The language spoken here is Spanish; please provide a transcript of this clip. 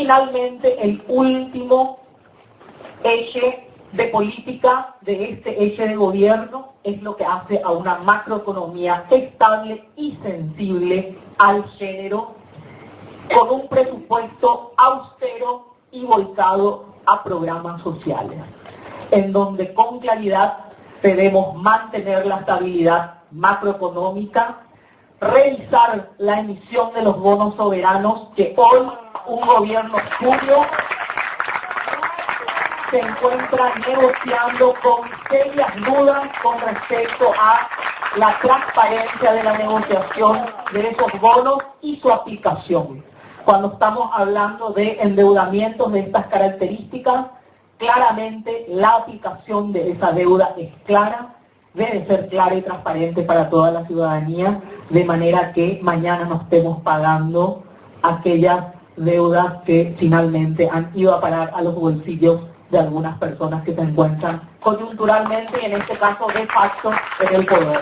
finalmente, el último eje de política de este eje de gobierno es lo que hace a una macroeconomía estable y sensible al género, con un presupuesto austero y volcado a programas sociales, en donde con claridad debemos mantener la estabilidad macroeconómica, revisar la emisión de los bonos soberanos que hoy un gobierno cuyo se encuentra negociando con serias dudas con respecto a la transparencia de la negociación de esos bonos y su aplicación. Cuando estamos hablando de endeudamientos de estas características, claramente la aplicación de esa deuda es clara, debe ser clara y transparente para toda la ciudadanía, de manera que mañana no estemos pagando aquellas deudas que finalmente han ido a parar a los bolsillos de algunas personas que se encuentran coyunturalmente y en este caso de facto en el poder.